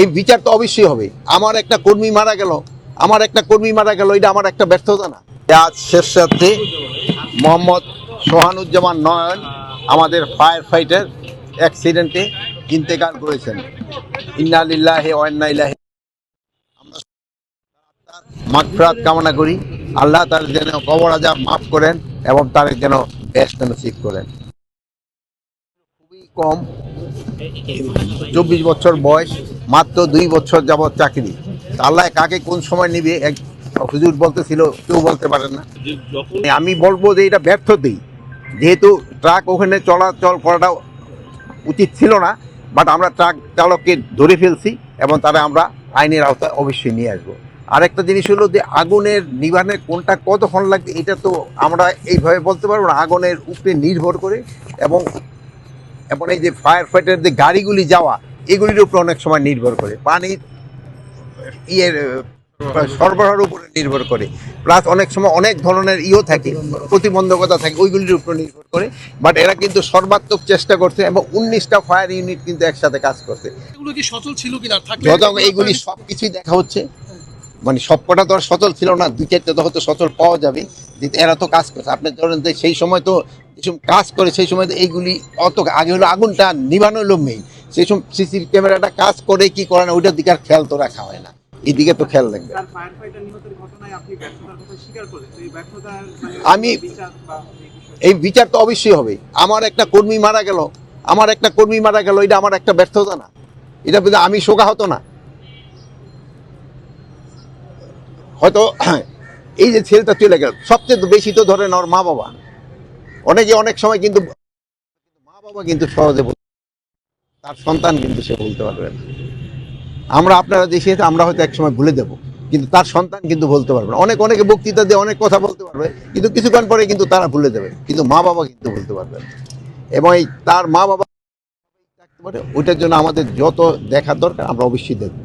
এই বিচার তো অবশ্যই হবে। আমার একটা কর্মী মারা গেল, এটা আমার একটা ব্যর্থতা না? আজ শেষ রাত্রে মোহাম্মদ সোহানুজ্জামান নয়ন আমাদের ফায়ার ফাইটার অ্যাক্সিডেন্টে ইন্তেকাল করেছেন। ইন্না লিল্লাহি ওয়া ইন্না ইলাইহি। আমরা মাগফিরাত কামনা করি, আল্লাহ তার যেন কবর আযাব মাফ করেন এবং তার যেন বেহেশত নসিব করেন। খুবই কম, 24 বছর বয়স, মাত্র 2 বছর যাবৎ চাকরি। আল্লাহ কাকে কোন সময় নিবে এক হুজুর বলতেছিল, কেউ বলতে পারেন না। আমি বলবো যে এটা ব্যর্থতাই, যেহেতু ট্রাক ওখানে চলাচল করাটা উচিত ছিল না, বাট আমরা ট্রাক চালককে ধরে ফেলছি এবং তারা আমরা আইনের আওতায় অবশ্যই নিয়ে আসবো। আরেকটা জিনিস হলো যে আগুনের নিবারণের কোনটা কতক্ষণ লাগবে এটা তো আমরা এইভাবে বলতে পারবো না, আগুনের উপরে নির্ভর করে এবং এবং এই যে ফায়ার ফাইটার যে গাড়িগুলি যাওয়া এগুলির উপর অনেক সময় নির্ভর করে, পানির সরবরাহের উপরে নির্ভর করে, প্লাস অনেক সময় অনেক ধরনের থাকে, প্রতিবন্ধকতা থাকে, ওইগুলির উপর নির্ভর করে। বাট এরা কিন্তু সর্বাত্মক চেষ্টা করছে এবং 19টা ফায়ার ইউনিট কিন্তু একসাথে কাজ করছে। এগুলো কি সচল ছিল কিনা, থাকলে এইগুলি সব কিছুই দেখা হচ্ছে, মানে সবকটা তো আর সচল ছিল না, 2-4টা তো হয়তো সচল পাওয়া যাবে, যে এরা তো কাজ করছে। আপনি ধরেন যে সেই সময় তো যেসব কাজ করে সেই সময় তো এইগুলি অত আগে হলো আগুনটা নিভানো হলো মেইন, সেই সময় সিসিটিভি ক্যামেরাটা কাজ করে কি করে না ওইটার দিকে আর খেয়াল তো রাখা হয় না, এইদিকে তো খেয়াল রাখবে। আমি এই বিচার তো অবশ্যই হবে। আমার একটা কর্মী মারা গেল, এটা আমার একটা ব্যর্থতা না? এটা আমি শোকাহত না? হয়তো এই যে ছেলেটা চলে গেল, সবচেয়ে বেশি তো ধরেন ওর মা বাবা, অনেক সময় কিন্তু মা বাবা কিন্তু সহজে তার সন্তান কিন্তু সে বলতে পারবে না। আপনারা দেশে আমরা হয়তো একসময় ভুলে দেব, কিন্তু তার সন্তান কিন্তু বলতে পারবে না। অনেকে বক্তৃতা দিয়ে অনেক কথা বলতে পারবে, কিন্তু কিছুক্ষণ পরে কিন্তু তারা ভুলে দেবে, কিন্তু মা বাবা কিন্তু বলতে পারবে না। এবং এই তার মা বাবা ওইটার জন্য আমাদের যত দেখার দরকার আমরা অবশ্যই দেখব।